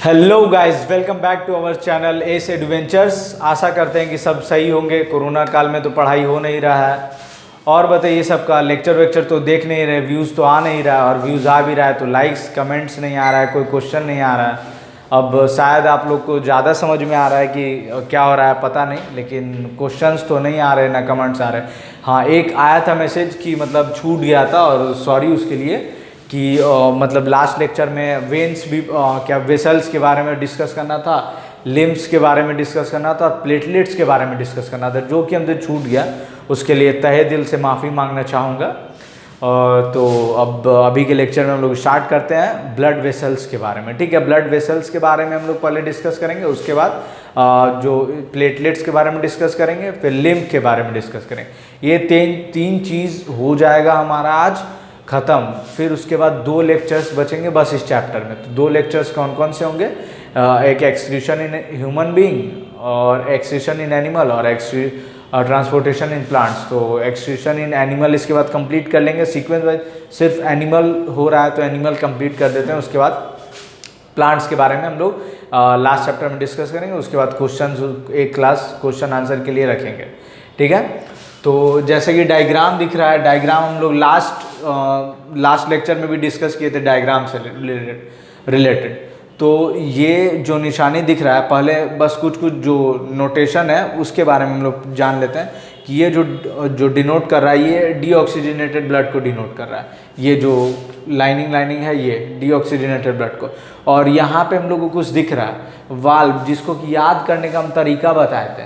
Hello guys, welcome back to our channel S adventures. आशा करते हैं कि सब सही होंगे। कोरोना काल में तो पढ़ाई हो नहीं रहा है। और बताइए, सबका लेक्चर वेक्चर तो देख नहीं रहे, व्यूज़ तो आ नहीं रहा है, और व्यूज़ आ भी रहा है तो लाइक्स कमेंट्स नहीं आ रहा है, कोई क्वेश्चन नहीं आ रहा है। अब शायद आप लोग को ज़्यादा समझ में आ रहा है कि क्या हो रहा है, पता नहीं, लेकिन क्वेश्चंस तो नहीं आ रहे ना कमेंट्स आ रहे। हाँ, एक आया था मैसेज कि मतलब छूट गया था, और सॉरी उसके लिए कि मतलब लास्ट लेक्चर में वेन्स भी क्या वेसल्स के बारे में डिस्कस करना था, लिम्स के बारे में डिस्कस करना था, और प्लेटलेट्स के बारे में डिस्कस करना था, जो कि हमसे छूट गया। उसके लिए तहे दिल से माफ़ी मांगना चाहूँगा। तो अब अभी के लेक्चर में हम लोग स्टार्ट करते हैं ब्लड वेसल्स के बारे में। ठीक है, ब्लड वेसल्स के बारे में हम लोग पहले डिस्कस करेंगे, उसके बाद जो प्लेटलेट्स के बारे में डिस्कस करेंगे, फिर लिम्फ के बारे में डिस्कस करेंगे। ये तीन चीज़ हो जाएगा हमारा आज ख़त्म। फिर उसके बाद 2 लेक्चर्स बचेंगे बस इस चैप्टर में। तो 2 लेक्चर्स कौन कौन से होंगे? एक एक्सक्रीशन इन ह्यूमन बीइंग, और एक्सक्रीशन इन एनिमल, और ट्रांसपोर्टेशन इन प्लांट्स। तो एक्सक्रीशन इन एनिमल इसके बाद कंप्लीट कर लेंगे सीक्वेंस वाइज। सिर्फ एनिमल हो रहा है तो एनिमल कंप्लीट कर देते हैं। उसके बाद प्लांट्स के बारे में हम लोग लास्ट चैप्टर में डिस्कस करेंगे। उसके बाद क्वेश्चन, एक क्लास क्वेश्चन आंसर के लिए रखेंगे। ठीक है, तो जैसे कि डायग्राम दिख रहा है, डायग्राम हम लोग लास्ट लेक्चर में भी डिस्कस किए थे, डायग्राम से रिलेटेड। तो ये जो निशानी दिख रहा है, पहले बस कुछ जो नोटेशन है उसके बारे में हम लोग जान लेते हैं कि ये जो डिनोट कर रहा है, ये डीऑक्सीजनेटेड ब्लड को डिनोट कर रहा है। ये जो लाइनिंग है, ये डीऑक्सीजनेटेड ब्लड को। और यहाँ पे हम लोग को कुछ दिख रहा है, वाल्व, जिसको कि याद करने का हम तरीका बताए थे।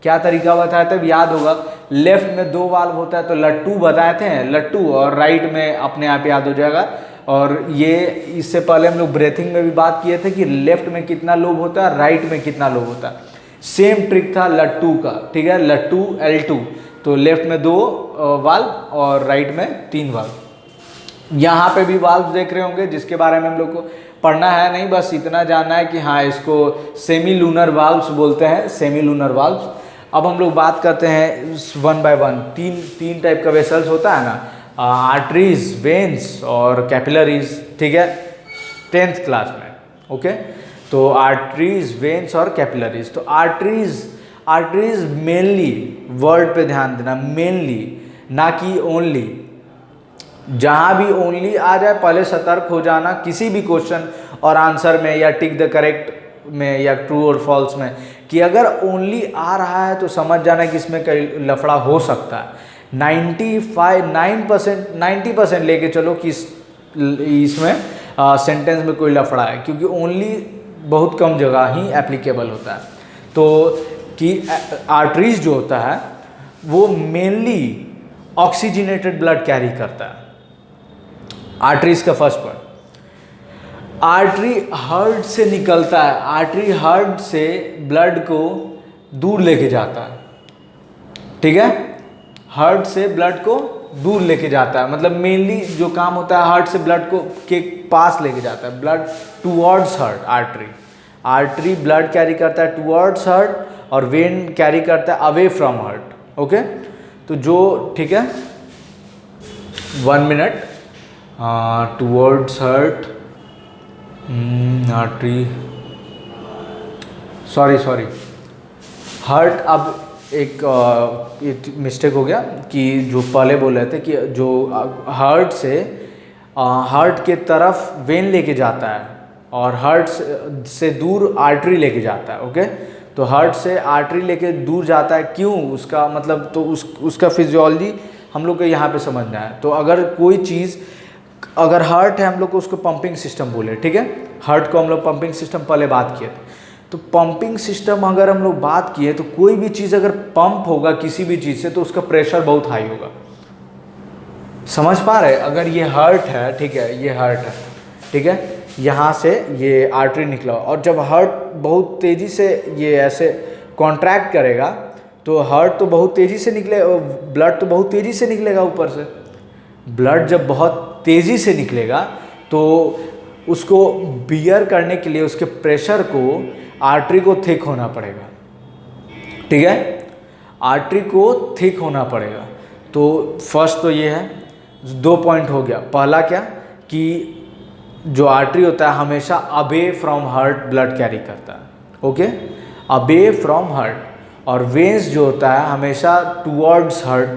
क्या तरीका बताया था, याद होगा। लेफ्ट में 2 वाल्व होता है तो लट्टू बताए थे, लट्टू, और राइट में अपने आप याद हो जाएगा। और ये इससे पहले हम लोग ब्रेथिंग में भी बात किए थे कि लेफ्ट में कितना लोब होता है, राइट में कितना लोब होता है। सेम ट्रिक था लट्टू का। ठीक है, लट्टू L2, तो लेफ्ट में 2 वाल्व और राइट में 3 वाल्व। यहाँ पे भी वाल्व देख रहे होंगे, जिसके बारे में हम लोग को पढ़ना है नहीं, बस इतना जानना है कि हाँ, इसको सेमी लूनर वाल्व्स बोलते हैं, सेमी लूनर वाल्व्स। अब हम लोग बात करते हैं 1 बाय 1। तीन टाइप का वेसल्स होता है ना, आर्टरीज, वेन्स और कैपिलरीज। ठीक है, 10th क्लास में। ओके, तो आर्टरीज, वेन्स और कैपिलरीज। तो आर्टरीज मेनली, वर्ड पे ध्यान देना, मेनली, ना कि ओनली। जहाँ भी ओनली आ जाए पहले सतर्क हो जाना, किसी भी क्वेश्चन और आंसर में, या टिक द करेक्ट में, या ट्रू और फॉल्स में, कि अगर ओनली आ रहा है तो समझ जाना कि इसमें कई लफड़ा हो सकता है। 90% लेके चलो कि इसमें सेंटेंस में कोई लफड़ा है, क्योंकि ओनली बहुत कम जगह ही एप्लीकेबल होता है। तो कि आर्टरीज जो होता है वो मेनली ऑक्सीजनेटेड ब्लड कैरी करता है। आर्टरीज का फर्स्ट पॉइंट, आर्टरी हार्ट से निकलता है, आर्टरी हार्ट से ब्लड को दूर लेके जाता है। ठीक है, हार्ट से ब्लड को दूर लेके जाता है, मतलब मेनली जो काम होता है हार्ट से ब्लड को के पास लेके जाता है, blood towards heart. Artery blood carry करता है टुवर्ड्स हार्ट, और वेन कैरी करता है अवे फ्रॉम हार्ट। ओके, तो जो, ठीक है, 1 minute, towards heart, artery, sorry, heart. अब एक मिस्टेक हो गया कि जो पहले बोल रहे थे कि जो हार्ट के तरफ वेन लेके जाता है, और हार्ट से दूर आर्टरी लेके जाता है। ओके, तो हार्ट से आर्टरी लेके दूर जाता है, क्यों, उसका मतलब, तो उसका फिजियोलॉजी हम लोग को यहाँ पे समझना है। तो अगर कोई चीज़, अगर हार्ट है, हम लोग को उसको पंपिंग सिस्टम बोले। ठीक है, हार्ट को हम लोग पंपिंग सिस्टम पहले बात किए थे। तो पंपिंग सिस्टम अगर हम लोग बात किए, तो कोई भी चीज़ अगर पंप होगा किसी भी चीज़ से, तो उसका प्रेशर बहुत हाई होगा। समझ पा रहे? अगर ये हार्ट है, ठीक है, ये हार्ट है, ठीक है, यहाँ से ये आर्टरी निकला, और जब हार्ट बहुत तेज़ी से ये ऐसे कॉन्ट्रैक्ट करेगा, तो हार्ट तो बहुत तेज़ी से निकले, ब्लड तो बहुत तेज़ी से निकलेगा ऊपर से। ब्लड जब बहुत तेज़ी से निकलेगा तो उसको बियर करने के लिए उसके प्रेशर को आर्टरी को थिक होना पड़ेगा। ठीक है, आर्टरी को थिक होना पड़ेगा। तो फर्स्ट तो ये है, 2 पॉइंट हो गया। पहला क्या कि जो आर्टरी होता है हमेशा अबे फ्रॉम हार्ट ब्लड कैरी करता है, ओके, अबे फ्रॉम हार्ट। और वेन्स जो होता है हमेशा टुवर्ड्स हार्ट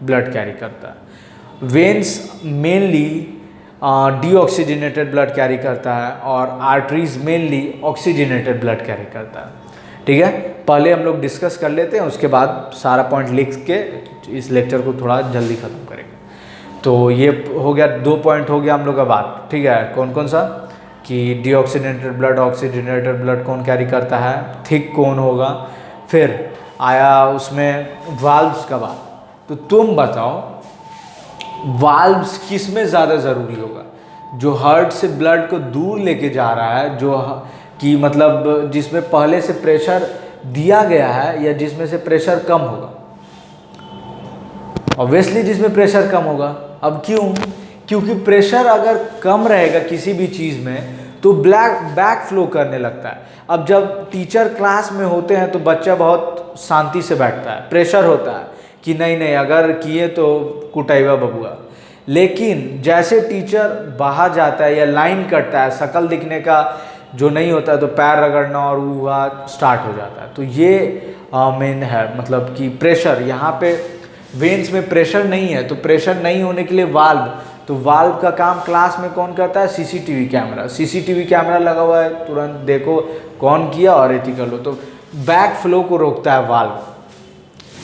ब्लड कैरी करता है। Veins mainly deoxygenated blood carry करता है और arteries mainly oxygenated blood carry करता है, ठीक है। पहले हम लोग डिस्कस कर लेते हैं, उसके बाद सारा पॉइंट लिख के इस लेक्चर को थोड़ा जल्दी ख़त्म करेंगे। तो ये हो गया, 2 पॉइंट हो गया हम लोग का बात, ठीक है। कौन कौन सा, कि डीऑक्सीजनेटेड ब्लड ऑक्सीजनेटेड ब्लड कौन कैरी करता है, थिक कौन होगा। फिर आया उसमें वाल्व्स का बात। तो तुम बताओ वाल्व्स किस में ज़्यादा ज़रूरी होगा, जो हार्ट से ब्लड को दूर लेके जा रहा है, जो कि मतलब जिसमें पहले से प्रेशर दिया गया है, या जिसमें से प्रेशर कम होगा। ऑब्वियसली जिसमें प्रेशर कम होगा। अब क्यों, क्योंकि प्रेशर अगर कम रहेगा किसी भी चीज़ में तो बैक फ्लो करने लगता है। अब जब टीचर क्लास में होते हैं तो बच्चा बहुत शांति से बैठता है, प्रेशर होता है कि नहीं नहीं अगर किए तो कुटाइवा बबुआ। लेकिन जैसे टीचर बाहर जाता है या लाइन कटता है, शक्ल दिखने का जो नहीं होता है तो पैर रगड़ना और हुआ स्टार्ट हो जाता है। तो ये मेन है, मतलब कि प्रेशर यहाँ पे वेन्स में प्रेशर नहीं है, तो प्रेशर नहीं होने के लिए वाल्व, तो वाल्व का काम क्लास में कौन करता है, सीसीटीवी कैमरा। सीसीटीवी कैमरा लगा हुआ है, तुरंत देखो कौन किया और एथी कर लो। तो बैक फ्लो को रोकता है वाल्व,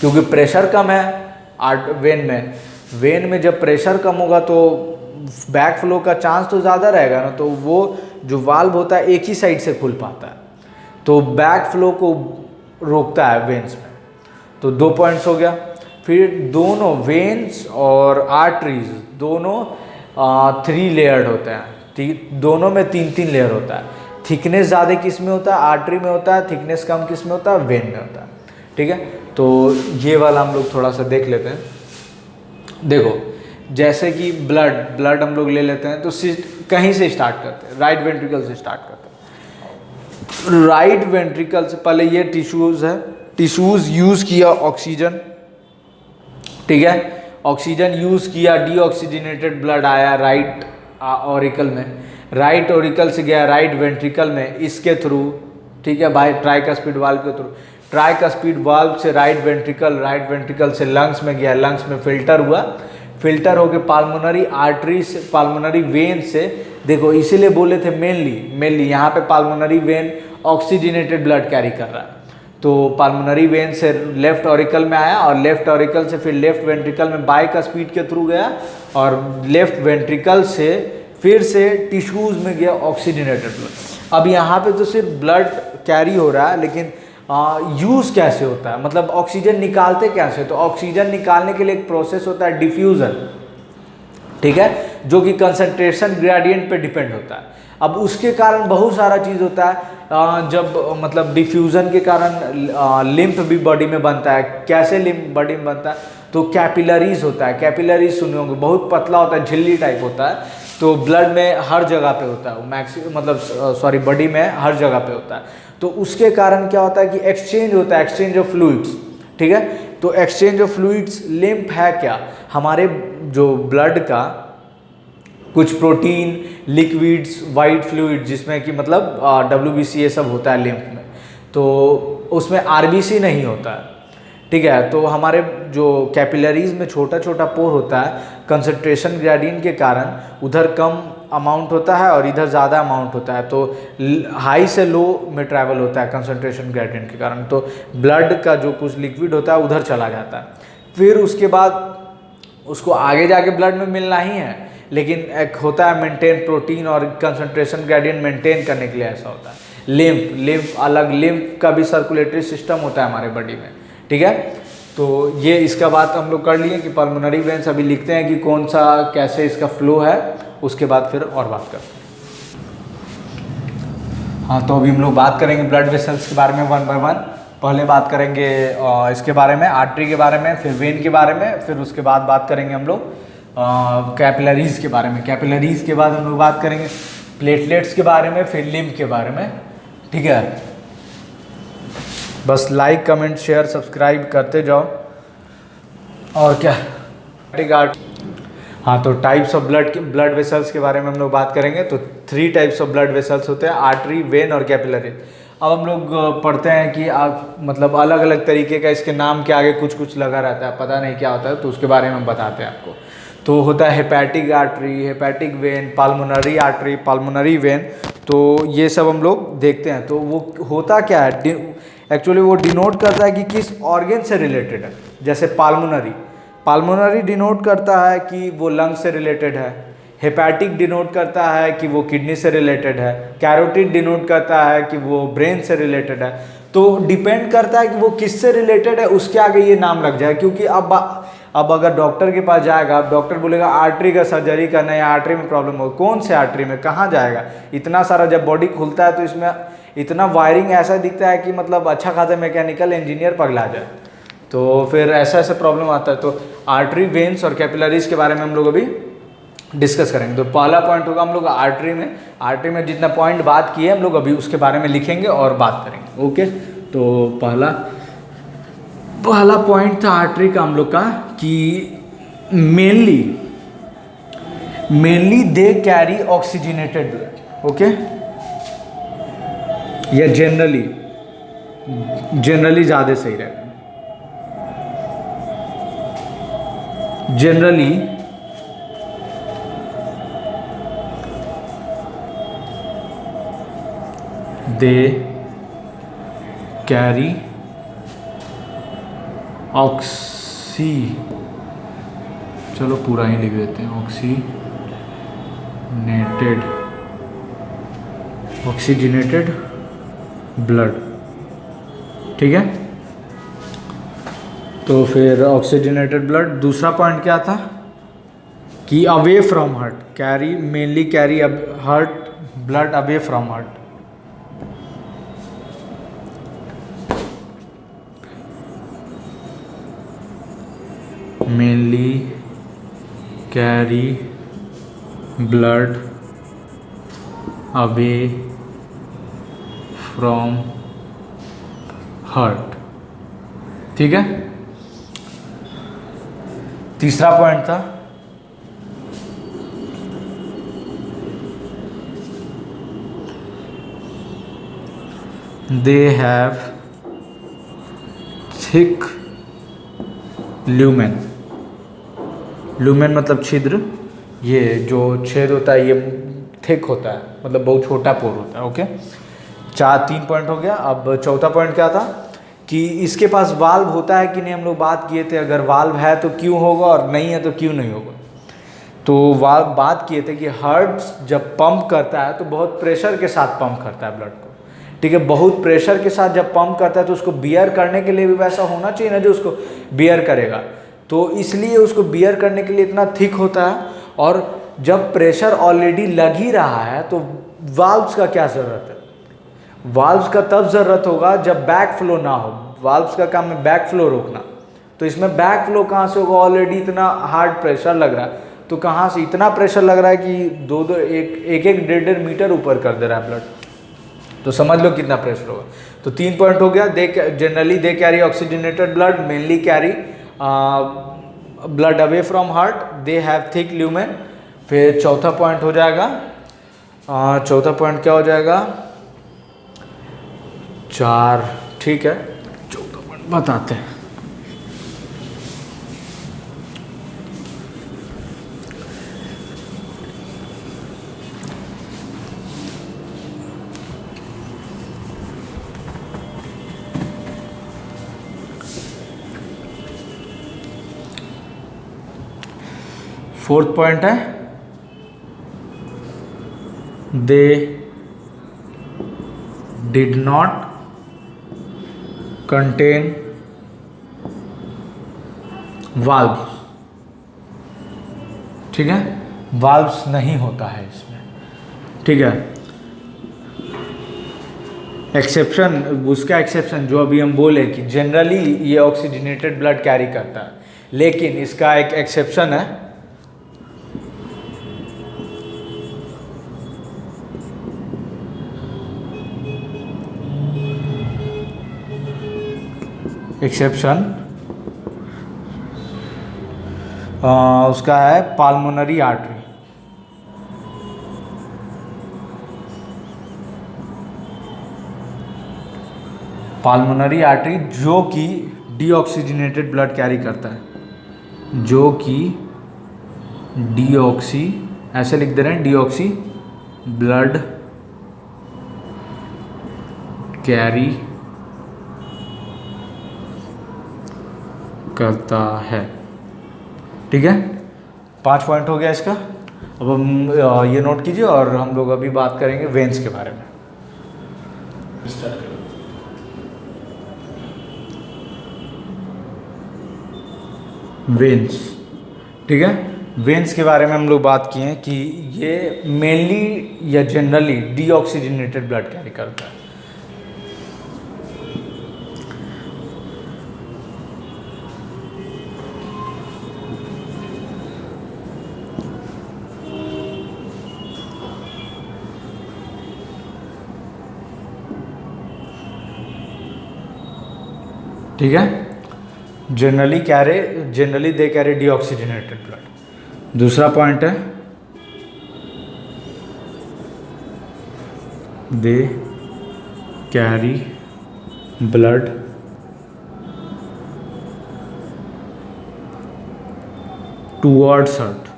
क्योंकि प्रेशर कम है वेन में जब प्रेशर कम होगा तो बैक फ्लो का चांस तो ज़्यादा रहेगा ना, तो वो जो वाल्व होता है एक ही साइड से खुल पाता है, तो बैक फ्लो को रोकता है वेन्स में। तो 2 पॉइंट्स हो गया। फिर दोनों वेन्स और आर्टरीज दोनों 3 लेयर्ड होते हैं, ठीक, दोनों में 3-3 लेयर होता है। थिकनेस ज़्यादा किस में होता है, आर्टरी में होता है, थिकनेस कम किस में होता है, वेन में होता है, ठीक है। तो ये वाला हम लोग थोड़ा सा देख लेते हैं। देखो जैसे कि ब्लड हम लोग ले लेते हैं, तो कहीं से स्टार्ट करते हैं, राइट वेंट्रिकल से स्टार्ट करते हैं। राइट वेंट्रिकल से पहले ये टिश्यूज़ है, टिश्यूज़ यूज़ किया ऑक्सीजन, ठीक है, ऑक्सीजन यूज़ किया, डीऑक्सीजनेटेड ब्लड आया राइट ऑरिकल में, राइट ऑरिकल से गया राइट वेंट्रिकल में इसके थ्रू, ठीक है भाई, ट्राइकस्पिड वाल्व के थ्रू, ट्राइकस्पिड वाल्व से राइट वेंट्रिकल से लंग्स में गया, लंग्स में फिल्टर हुआ, फिल्टर होके पाल्मोनरी आर्टरी से, पाल्मोनरी वेन से, देखो इसीलिए बोले थे मेनली यहाँ पे पाल्मोनरी वेन ऑक्सीजनेटेड ब्लड कैरी कर रहा है। तो पाल्मोनरी वेन से लेफ्ट ऑरिकल में आया और लेफ्ट ऑरिकल से फिर लेफ्ट वेंट्रिकल में बाइकस्पिड के थ्रू गया और लेफ्ट वेंट्रिकल से फिर से टिश्यूज़ में गया ऑक्सीजनेटेड ब्लड। अब यहाँ पे तो सिर्फ ब्लड कैरी हो रहा है, लेकिन यूज़ कैसे होता है, मतलब ऑक्सीजन निकालते कैसे, तो ऑक्सीजन निकालने के लिए एक प्रोसेस होता है डिफ्यूज़न, ठीक है, जो कि कंसंट्रेशन ग्रेडियंट पे डिपेंड होता है। अब उसके कारण बहुत सारा चीज़ होता है, जब मतलब डिफ्यूज़न के कारण लिम्फ भी बॉडी में बनता है। कैसे लिम्फ बॉडी में बनता है, तो कैपिलरीज होता है, कैपिलरीज सुने होंगे, बहुत पतला होता है, झिल्ली टाइप होता है, तो ब्लड में हर जगह पे होता है, बॉडी में हर जगह पे होता है। तो उसके कारण क्या होता है कि एक्सचेंज होता है, एक्सचेंज ऑफ फ्लूइड्स, ठीक है। तो एक्सचेंज ऑफ फ्लूइड्स, लिम्फ है क्या, हमारे जो ब्लड का कुछ प्रोटीन, लिक्विड्स, वाइट फ्लूइड, जिसमें कि मतलब WBC ये सब होता है लिम्फ में, तो उसमें RBC नहीं होता है, ठीक है। तो हमारे जो कैपिलरीज में छोटा छोटा पोर होता है, कंसंट्रेशन ग्रेडियंट के कारण उधर कम अमाउंट होता है और इधर ज़्यादा अमाउंट होता है, तो हाई से लो में ट्रैवल होता है कंसंट्रेशन ग्रेडियंट के कारण, तो ब्लड का जो कुछ लिक्विड होता है उधर चला जाता है। फिर उसके बाद उसको आगे जाके ब्लड में मिलना ही है, लेकिन एक होता है मेंटेन प्रोटीन और कंसंट्रेशन ग्रेडियंट मेंटेन करने के लिए ऐसा होता है। लिम्फ अलग, लिम्फ का भी सर्कुलेटरी सिस्टम होता है हमारे बॉडी में, ठीक है। तो ये इसका बात हम लोग कर लिए कि पल्मोनरी वेन्स, अभी लिखते हैं कि कौन सा कैसे इसका फ्लो है, उसके बाद फिर और बात करते हैं। हाँ, तो अभी हम लोग बात करेंगे ब्लड वेसल्स के बारे में 1 बाय 1। पहले बात करेंगे इसके बारे में, आर्टरी के बारे में, फिर वेन के बारे में, फिर उसके बाद बात करेंगे हम लोग कैपिलरीज के बारे में। कैपिलरीज के बाद हम लोग बात करेंगे प्लेटलेट्स के बारे में, फिर लिम्फ के बारे में, ठीक है। बस लाइक, कमेंट, शेयर, सब्सक्राइब करते जाओ और क्या। हाँ, तो टाइप्स ऑफ ब्लड वेसल्स के बारे में हम लोग बात करेंगे। तो 3 टाइप्स ऑफ ब्लड वेसल्स होते हैं, आर्टरी, वेन और कैपिलरी। अब हम लोग पढ़ते हैं कि आप मतलब अलग अलग तरीके का इसके नाम के आगे कुछ कुछ लगा रहता है, पता नहीं क्या होता है, तो उसके बारे में हम बताते हैं आपको। तो होता है hepatic artery, hepatic vein, pulmonary artery, pulmonary vein. तो ये सब हम लोग देखते हैं। तो वो होता क्या है, एक्चुअली वो डिनोट करता है कि किस ऑर्गन से रिलेटेड है। जैसे पाल्मोनरी डिनोट करता है कि वो लंग से रिलेटेड है, हेपेटिक डिनोट करता है कि वो किडनी से रिलेटेड है, कैरोटिड डिनोट करता है कि वो ब्रेन से रिलेटेड है। तो डिपेंड करता है कि वो किससे रिलेटेड है, उसके आगे ये नाम लग जाए। क्योंकि अब अगर डॉक्टर के पास जाएगा, अब डॉक्टर बोलेगा आर्टरी का सर्जरी करना है या आर्टरी में प्रॉब्लम हो, कौन से आर्टरी में कहाँ जाएगा? इतना सारा जब बॉडी खुलता है तो इसमें इतना वायरिंग ऐसा दिखता है कि मतलब अच्छा खासा मैकेनिकल इंजीनियर पगला जाए। तो फिर ऐसा प्रॉब्लम आता है। तो आर्टरी, वेन्स और कैपिलरीज के बारे में हम लोग अभी डिस्कस करेंगे। तो पहला पॉइंट होगा हम लोग आर्टरी में जितना पॉइंट बात किए हम लोग अभी उसके बारे में लिखेंगे और बात करेंगे। ओके, तो पहला पॉइंट था आर्टरी का हम लोग का कि mainly they carry oxygenated blood. Okay, या जनरली ज़्यादा सही रहेगा। जनरली दे कैरी चलो पूरा ही लिख देते हैं, ऑक्सीजनेटेड ब्लड। ठीक है, तो फिर ऑक्सीजनेटेड ब्लड। दूसरा पॉइंट क्या था कि away from heart, mainly carry heart blood away from heart. Mainly carry blood away from heart. ठीक है, तीसरा पॉइंट था they have thick lumen. Lumen मतलब छिद्र, ये जो छेद होता है ये थिक होता है, मतलब बहुत छोटा पोर होता है। ओके, 3 पॉइंट हो गया। अब चौथा पॉइंट क्या था कि इसके पास वाल्व होता है कि नहीं, हम लोग बात किए थे। अगर वाल्व है तो क्यों होगा और नहीं है तो क्यों नहीं होगा। तो वाल्व बात किए थे कि हार्ट जब पंप करता है तो बहुत प्रेशर के साथ पंप करता है ब्लड को। ठीक है, बहुत प्रेशर के साथ जब पंप करता है तो उसको बियर करने के लिए भी वैसा होना चाहिए ना जो उसको बियर करेगा। तो इसलिए उसको बियर करने के लिए इतना थिक होता है। और जब प्रेशर ऑलरेडी लग ही रहा है तो वाल्व्स का क्या ज़रूरत है? वाल्व्स का तब ज़रूरत होगा जब बैक फ्लो ना हो। वाल्व्स का काम है बैक फ्लो रोकना। तो इसमें बैक फ्लो कहाँ से होगा? ऑलरेडी इतना हार्ड प्रेशर लग रहा है, तो कहाँ से इतना प्रेशर लग रहा है कि एक 1.5 मीटर ऊपर कर दे रहा है ब्लड। तो समझ लो कितना प्रेशर होगा। तो 3 पॉइंट हो गया। Generally they carry oxygenated blood, mainly carry blood away from heart, they have thick lumen. फिर चौथा पॉइंट हो जाएगा, चौथा पॉइंट क्या हो जाएगा? 4। ठीक है, चौथा पॉइंट बताते हैं। फोर्थ पॉइंट है they did not contain valves. ठीक है, वाल्व्स नहीं होता है इसमें। ठीक है, एक्सेप्शन, उसका एक्सेप्शन जो अभी हम बोले कि जनरली ये ऑक्सीजनेटेड ब्लड कैरी करता है, लेकिन इसका एक एक्सेप्शन है। एक्सेप्शन उसका है पाल्मोनरी आर्टरी। पाल्मोनरी आर्टरी जो कि डीऑक्सीजनेटेड ब्लड कैरी करता है, जो कि डीऑक्सी, ऐसे लिख दे रहे हैं, डीऑक्सी ब्लड कैरी करता है। ठीक है, 5 पॉइंट हो गया इसका। अब हम ये नोट कीजिए और हम लोग अभी बात करेंगे वेन्स के बारे में। वेन्स, ठीक है, वेन्स के बारे में हम लोग बात किए हैं कि ये मेनली या जनरली डीऑक्सीजनेटेड ब्लड कैरी करता है। ठीक है, generally they carry deoxygenated blood. दूसरा पॉइंट है they carry blood towards heart.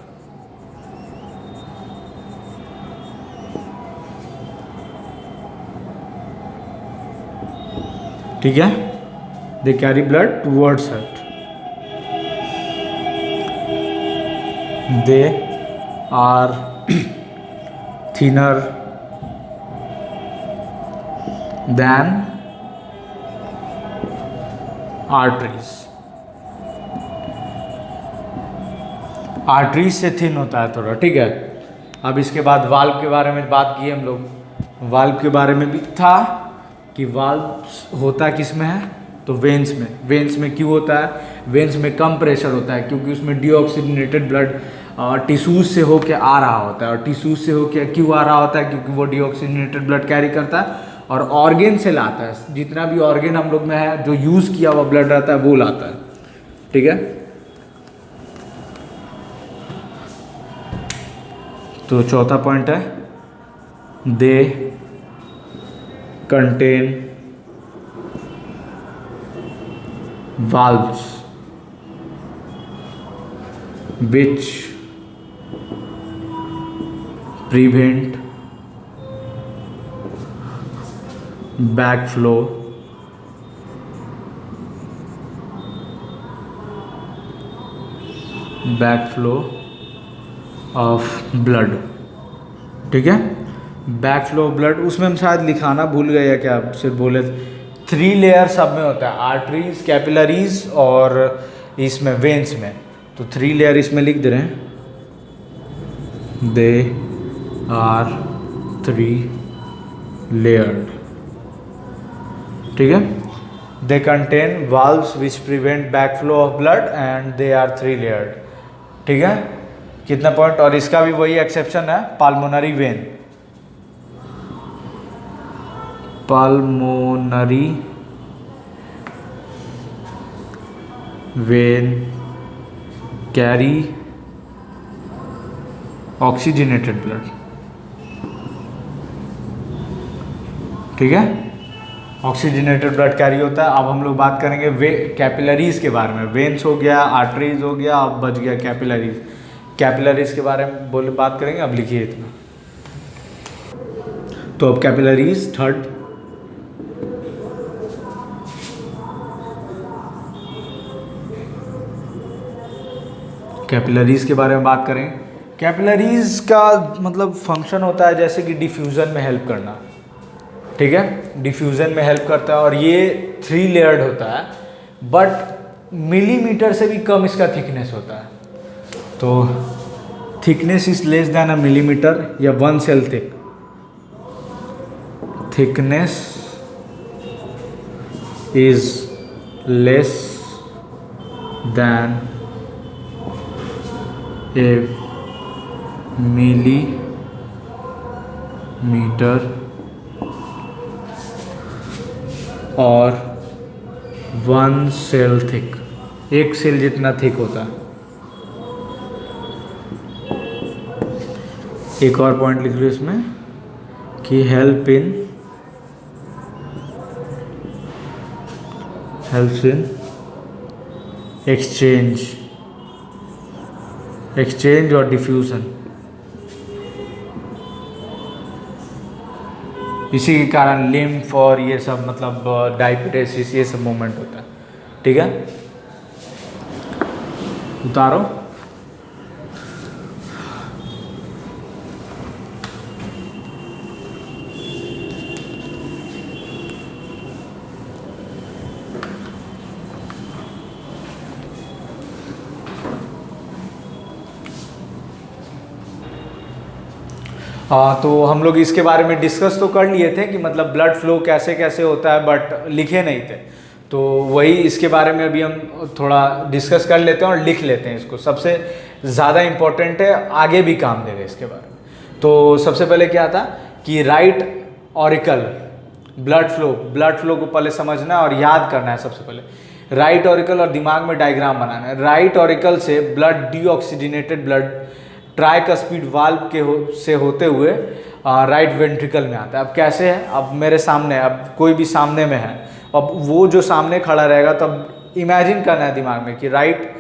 ठीक है, they carry blood towards heart. They are thinner than arteries. Arteries से थिन होता है थोड़ा। ठीक है, अब इसके बाद वाल्व के बारे में बात की हम लोग। वाल्व के बारे में भी था कि वाल्व होता किस में है, तो वेन्स में। वेन्स में क्यों होता है? वेन्स में कम प्रेशर होता है क्योंकि उसमें डीऑक्सीजनेटेड ब्लड टिश्यूज से होके आ रहा होता है। और टिश्यूज से होके क्यों आ रहा होता है? क्योंकि वो डीऑक्सीजनेटेड ब्लड कैरी करता है और ऑर्गेन से लाता है। जितना भी ऑर्गेन हम लोग में है जो यूज़ किया हुआ ब्लड रहता है वो लाता है। ठीक है, तो चौथा पॉइंट है they contain valves which prevent backflow of blood। ठीक है, बैकफ्लो ऑफ ब्लड, उसमें हम शायद लिखाना भूल गए या क्या, सिर्फ बोले 3 लेयर सब में होता है, आर्टरीज, कैपिलरीज और इसमें वेन्स में। तो 3 लेयर इसमें लिख दे रहे हैं, दे आर 3 लेयर्ड। ठीक है, they contain valves which prevent backflow of blood and they are 3 layered. ठीक है, कितना पॉइंट? और इसका भी वही एक्सेप्शन है, pulmonary vein. Pulmonary vein carry oxygenated blood. ठीक है, ऑक्सीजनेटेड ब्लड कैरी होता है। अब हम लोग बात करेंगे कैपिलरीज के बारे में। वेन्स हो गया, आर्टरीज हो गया, अब बच गया कैपिलरीज। कैपिलरीज के बारे में बात करेंगे। अब लिखिए इतना। तो अब कैपिलरीज थर्ड, कैपिलरीज के बारे में बात करें। कैपिलरीज का मतलब फंक्शन होता है जैसे कि डिफ्यूज़न में हेल्प करना। ठीक है, डिफ्यूज़न में हेल्प करता है और ये 3 लेयर्ड होता है, बट मिलीमीटर से भी कम इसका थिकनेस होता है। तो thickness is less than a millimetre या 1 cell thick. Thickness is less than a millimetre और 1 सेल थिक, 1 सेल जितना थिक होता है। एक और पॉइंट लिख लो इसमें कि हेल्प्स इन एक्सचेंज और डिफ्यूज़न। इसी के कारण लिम्फ और ये सब मतलब डायबिटीज ये सब मूवमेंट होता है। ठीक है, उतारो। तो हम लोग इसके बारे में डिस्कस तो कर लिए थे कि मतलब ब्लड फ्लो कैसे कैसे होता है, बट लिखे नहीं थे। तो वही इसके बारे में अभी हम थोड़ा डिस्कस कर लेते हैं और लिख लेते हैं इसको। सबसे ज़्यादा इम्पोर्टेंट है, आगे भी काम देगा इसके बारे में। तो सबसे पहले क्या था कि राइट ऑरिकल ब्लड फ्लो को पहले समझना है और याद करना है। सबसे पहले राइट ऑरिकल और दिमाग में डायग्राम बनाना है। राइट ऑरिकल से blood deoxygenated blood tricuspid valve से होते हुए राइट वेंट्रिकल में आता है। अब कैसे है, अब मेरे सामने, अब कोई भी सामने में है, अब वो जो सामने खड़ा रहेगा तब इमेजिन करना है दिमाग में कि राइट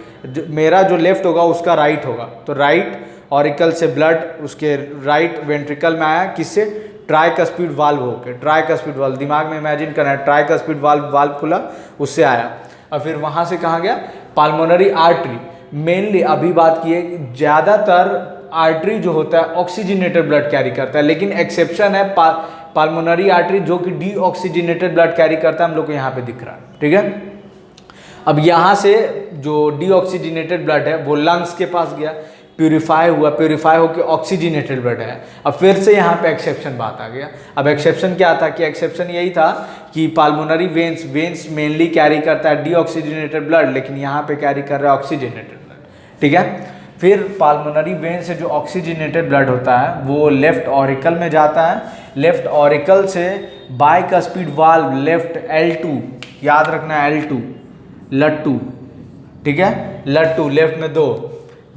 मेरा जो लेफ्ट होगा उसका राइट होगा। तो राइट ऑरिकल से ब्लड उसके राइट वेंट्रिकल में आया, किससे, ट्राइकस्पिड वाल्व होकर। ट्राइकस्पिड वाल्व दिमाग में इमेजिन करना है, ट्राइकस्पिड वाल्व खुला, उससे आया। और फिर वहाँ से कहाँ गया, पाल्मोनरी आर्टरी। मेनली अभी बात की है, ज़्यादातर आर्टरी जो होता है ऑक्सीजनेटेड ब्लड कैरी करता है, लेकिन एक्सेप्शन है पाल्मोनरी आर्टरी जो कि डीऑक्सीजनेटेड ब्लड कैरी करता है। हम लोग को यहाँ पे दिख रहा है। ठीक है, अब यहाँ से जो डीऑक्सीजनेटेड ब्लड है वो लंग्स के पास गया, प्यूरिफाई होकर ऑक्सीजनेटेड ब्लड है। अब फिर से यहाँ पे एक्सेप्शन बात आ गया। अब एक्सेप्शन क्या था कि एक्सेप्शन यही था कि पाल्मोनरी वेन्स मेनली कैरी करता है डीऑक्सीजनेटेड ब्लड, लेकिन यहाँ पे कैरी कर रहा है ऑक्सीजनेटेड ब्लड। ठीक है, फिर पाल्मोनरी वेन से जो ऑक्सीजनेटेड ब्लड होता है वो लेफ्ट ऑरिकल में जाता है। लेफ्ट ऑरिकल से बाइकस्पिड वाल्व लेफ्ट L2, याद रखना है L2 लट्टू। ठीक है, लट्टू लेफ्ट में 2,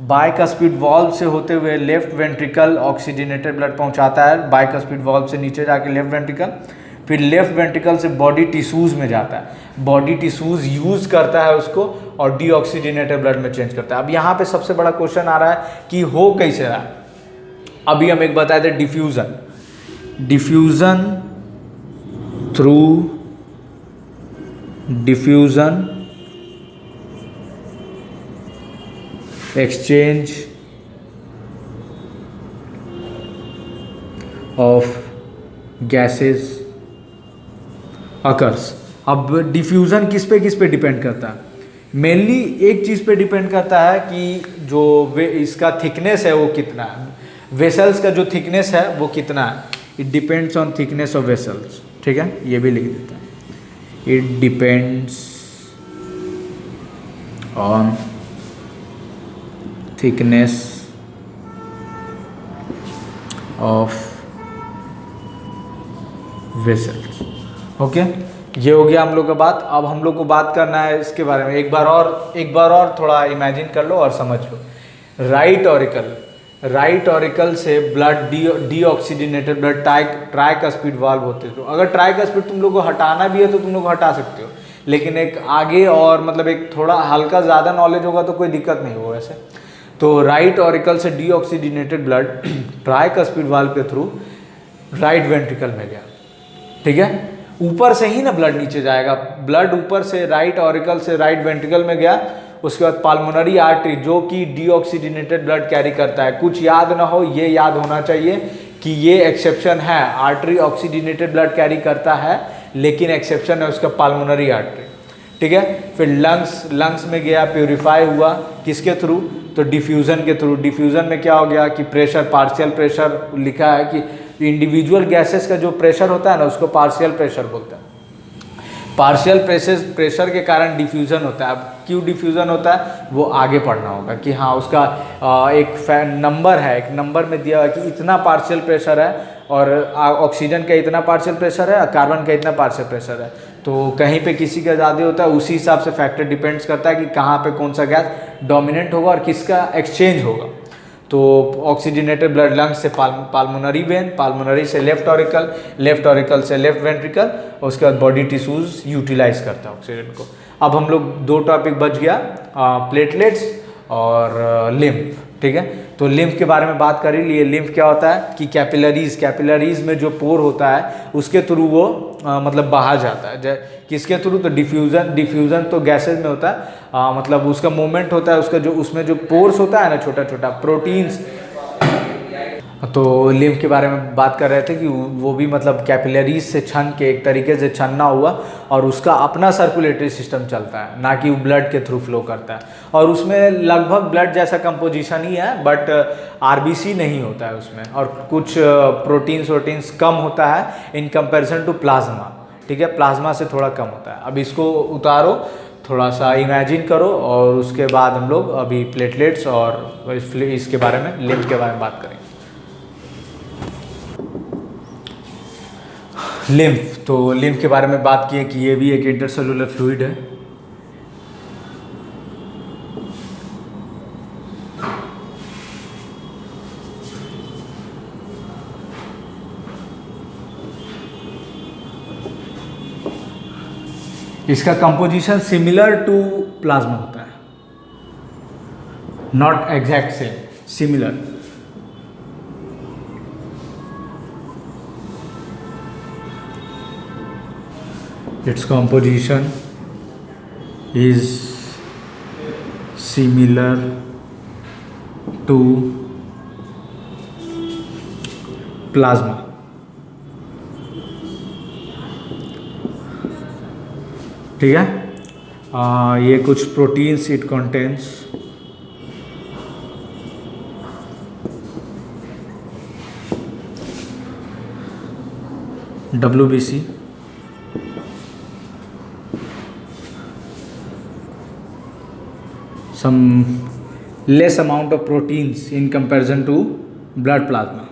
बाइकस्पिड वाल्व से होते हुए लेफ्ट वेंट्रिकल ऑक्सीजनेटेड ब्लड पहुंचाता है, बाइकस्पिड वाल्व से नीचे जाके लेफ्ट वेंट्रिकल। फिर लेफ्ट वेंट्रिकल से बॉडी टिश्यूज़ में जाता है, बॉडी टिश्यूज़ यूज़ करता है उसको और डीऑक्सीजनेटेड ब्लड में चेंज करता है। अब यहाँ पे सबसे बड़ा क्वेश्चन आ रहा है कि हो कैसे रहा है। अभी हम एक बताए थे diffusion through diffusion exchange of gases occurs. अब डिफ्यूज़न किस पे डिपेंड करता है, मेनली एक चीज़ पे डिपेंड करता है कि जो इसका थिकनेस है वो कितना है, वेसल्स का जो थिकनेस है वो कितना है। It depends on thickness of vessels. ठीक है, ये भी लिख देता है, it depends on thickness of vessels. Okay, ये हो गया हम लोग का बात। अब हम लोग को बात करना है इसके बारे में, एक बार और थोड़ा इमेजिन कर लो और समझ लो। राइट ऑरिकल से blood deoxygenated blood tricuspid valve होते हैं। तो अगर ट्राइकस्पिड तुम लोग को हटाना भी है तो तुम लोग हटा सकते हो, लेकिन एक आगे और मतलब एक थोड़ा हल्का ज़्यादा नॉलेज होगा तो कोई दिक्कत नहीं होगा ऐसे। तो राइट ऑरिकल से डीऑक्सीजनेटेड ब्लड ट्राइकस्पिड वाल्व के थ्रू राइट वेंट्रिकल में गया। ठीक है, ऊपर से ही ना ब्लड नीचे जाएगा, ब्लड ऊपर से राइट ऑरिकल से राइट वेंट्रिकल में गया। उसके बाद पाल्मोनरी आर्टरी जो कि डीऑक्सीजनेटेड ब्लड कैरी करता है, कुछ याद ना हो ये याद होना चाहिए कि ये एक्सेप्शन है, आर्टरी ऑक्सीजनेटेड ब्लड कैरी करता है लेकिन एक्सेप्शन है उसका पाल्मोनरी आर्टरी। ठीक है, फिर लंग्स में गया, प्यूरिफाई हुआ किसके थ्रू, तो डिफ्यूज़न के थ्रू। डिफ्यूज़न में क्या हो गया कि प्रेशर, पार्शियल प्रेशर लिखा है कि इंडिविजुअल गैसेस का जो प्रेशर होता है ना उसको पार्शियल प्रेशर बोलते हैं। पार्शियल प्रेशर के कारण डिफ्यूज़न होता है। अब क्यों डिफ्यूज़न होता है वो आगे पढ़ना होगा कि हाँ उसका एक नंबर है, एक नंबर में दिया हुआ कि इतना पार्शियल प्रेशर है और ऑक्सीजन का इतना पार्शियल प्रेशर है, कार्बन का इतना पार्शियल प्रेशर है। तो कहीं पे किसी का ज़्यादा होता है, उसी हिसाब से फैक्टर डिपेंड्स करता है कि कहाँ पे कौन सा गैस डोमिनेंट होगा और किसका एक्सचेंज होगा। तो ऑक्सीजनेटेड ब्लड लंग्स से पाल्मोनरी वेन, पाल्मोनरी से लेफ्ट ऑरिकल से लेफ्ट वेंट्रिकल, और उसके बाद बॉडी टिश्यूज यूटिलाइज करता है ऑक्सीजन को। अब हम लोग 2 टॉपिक बच गया, प्लेटलेट्स और लिम्फ, ठीक है। तो लिम्फ के बारे में बात कर ही लिए। लिम्फ क्या होता है कि कैपिलरीज में जो पोर होता है उसके थ्रू वो मतलब बाहर जाता है। किसके थ्रू? तो डिफ्यूज़न तो गैसेज में होता है, मतलब उसका मूवमेंट होता है, उसका जो उसमें जो पोर्स होता है ना, छोटा छोटा प्रोटीन्स। तो लिम्फ के बारे में बात कर रहे थे कि वो भी मतलब कैपिलरीज से छन के एक तरीके से छनना हुआ, और उसका अपना सर्कुलेटरी सिस्टम चलता है, ना कि वो ब्लड के थ्रू फ्लो करता है। और उसमें लगभग ब्लड जैसा कंपोजिशन ही है, बट आरबीसी नहीं होता है उसमें, और कुछ प्रोटीन्स कम होता है इन कंपैरिजन टू प्लाज्मा, ठीक है। प्लाज्मा से थोड़ा कम होता है। अब इसको उतारो, थोड़ा सा इमेजिन करो, और उसके बाद हम लोग अभी प्लेटलेट्स और इसके बारे में, लिम्फ के बारे में बात करेंगे। लिम्फ, तो लिम्फ के बारे में बात की है कि ये भी एक इंटरसेलुलर फ्लूइड है। इसका कंपोजिशन सिमिलर टू प्लाज्मा होता है, not exact same, similar. Its composition is similar to plasma. ठीक है। ये कुछ proteins it contains, WBC, some less amount of proteins in comparison to blood plasma.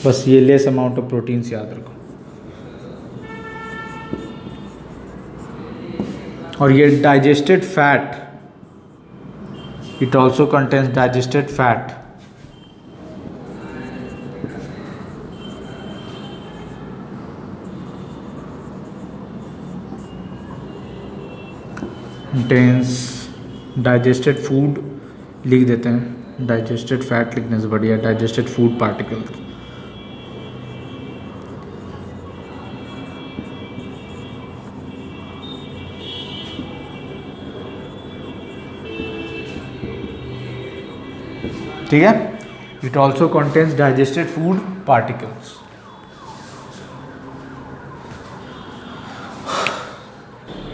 बस ये लेस अमाउंट ऑफ प्रोटीन्स याद रखो। और ये digested fat, it also contains digested fat. Contains digested food लिख देते हैं, डाइजेस्टेड फैट लिखने से बढ़िया डाइजेस्टेड फूड पार्टिकल्स। ठीक है। It also contains digested food particles.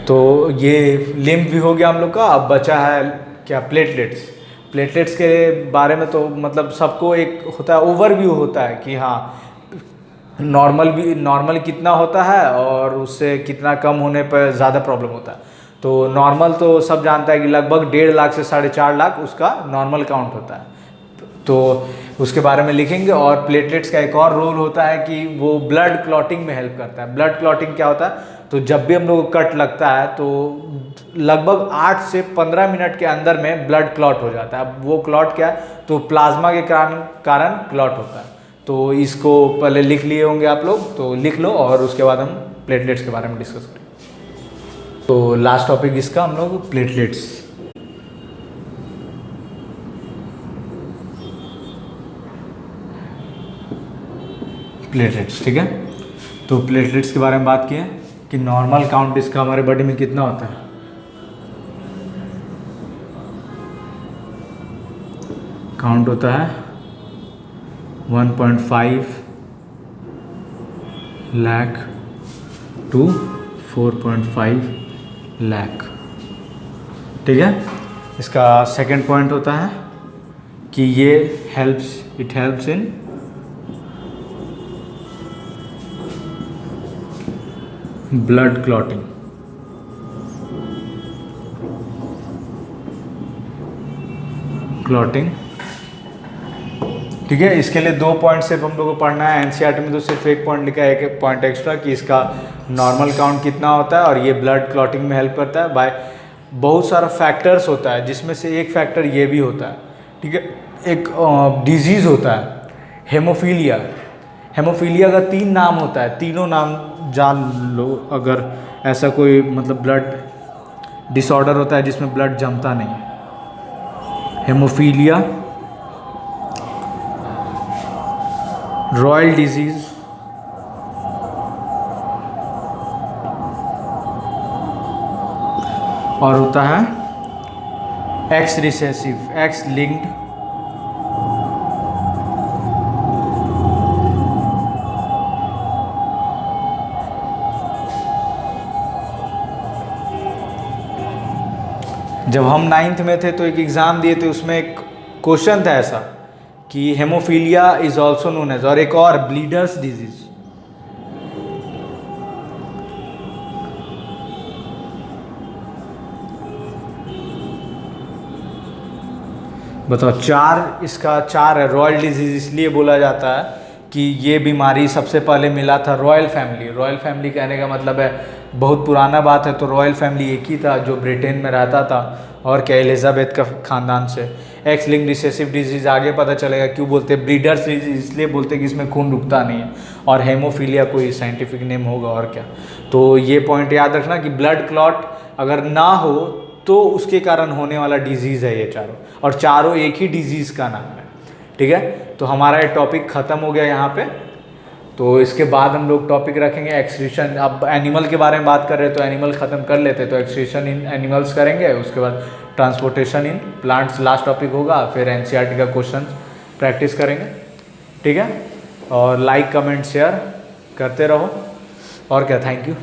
तो ये लिम्फ भी हो गया हम लोग का। अब बचा है क्या? प्लेटलेट्स। प्लेटलेट्स के बारे में तो मतलब सबको एक होता है, ओवरव्यू होता है कि हाँ नॉर्मल कितना होता है और उससे कितना कम होने पर ज़्यादा प्रॉब्लम होता है। तो नॉर्मल तो सब जानता है कि लगभग 1.5 लाख से 4.5 लाख उसका नॉर्मल काउंट होता है, तो उसके बारे में लिखेंगे। और प्लेटलेट्स का एक और रोल होता है कि वो ब्लड क्लॉटिंग में हेल्प करता है। ब्लड क्लॉटिंग क्या होता है? तो जब भी हम लोग को कट लगता है तो लगभग 8 से 15 मिनट के अंदर में ब्लड क्लॉट हो जाता है। अब वो क्लॉट क्या है? तो प्लाज्मा के कारण क्लॉट होता है। तो इसको पहले लिख लिए होंगे आप लोग, तो लिख लो और उसके बाद हम प्लेटलेट्स के बारे में डिस्कस करेंगे। तो लास्ट टॉपिक इसका हम लोग प्लेटलेट्स। प्लेटलेट्स, ठीक है। तो प्लेटलेट्स के बारे में बात किए कि नॉर्मल काउंट इसका हमारे बॉडी में कितना होता है। काउंट होता है 1.5 लाख टू 4.5 लाख, ठीक है। इसका सेकंड पॉइंट होता है कि ये it helps in blood clotting. ठीक है। इसके लिए 2 पॉइंट सिर्फ हम लोग को पढ़ना है। एनसीईआरटी में तो सिर्फ 1 पॉइंट लिखा है, एक पॉइंट एक्स्ट्रा कि इसका नॉर्मल काउंट कितना होता है और ये ब्लड क्लॉटिंग में हेल्प करता है बाय बहुत सारा फैक्टर्स होता है, जिसमें से एक फैक्टर ये भी होता है, ठीक है। एक डिजीज़ होता है हेमोफीलिया। हेमोफीलिया का 3 नाम होता है, तीनों नाम जान लो। अगर ऐसा कोई मतलब ब्लड डिसऑर्डर होता है जिसमें ब्लड जमता नहीं है, हेमोफीलिया, रॉयल डिजीज़, और होता है एक्स रिसेसिव, एक्स लिंक्ड जब हम 9th में थे तो एक एग्ज़ाम दिए थे, उसमें एक क्वेश्चन था ऐसा कि haemophilia is also known as, और एक और ब्लीडर्स डिजीज। बताओ, 4 इसका 4 है। रॉयल डिजीज इसलिए बोला जाता है कि ये बीमारी सबसे पहले मिला था रॉयल फैमिली। रॉयल फैमिली कहने का मतलब है बहुत पुराना बात है, तो रॉयल फैमिली एक ही था जो ब्रिटेन में रहता था, और क्या एलिजाबेथ का ख़ानदान से। एक्स लिंक्ड रिसेसिव डिजीज़ आगे पता चलेगा क्यों बोलते हैं ब्रीडर्स डिजीज, इसलिए बोलते हैं कि इसमें खून रुकता नहीं है, और हेमोफीलिया कोई साइंटिफिक नेम होगा और क्या। तो ये पॉइंट याद रखना कि ब्लड क्लॉट अगर ना हो तो उसके कारण होने वाला डिजीज़ है ये चारों, और चारों एक ही डिजीज़ का नाम है, ठीक है। तो हमारा ये टॉपिक ख़त्म हो गया यहाँ पे। तो इसके बाद हम लोग टॉपिक रखेंगे एक्सक्रीशन। अब एनिमल के बारे में बात कर रहे हैं तो एनिमल ख़त्म कर लेते, तो एक्सक्रीशन इन एनिमल्स करेंगे, उसके बाद transportation in plants last topic होगा, फिर एनसीईआरटी का क्वेश्चन प्रैक्टिस करेंगे, ठीक है। और लाइक कमेंट शेयर करते रहो, और क्या। Thank you.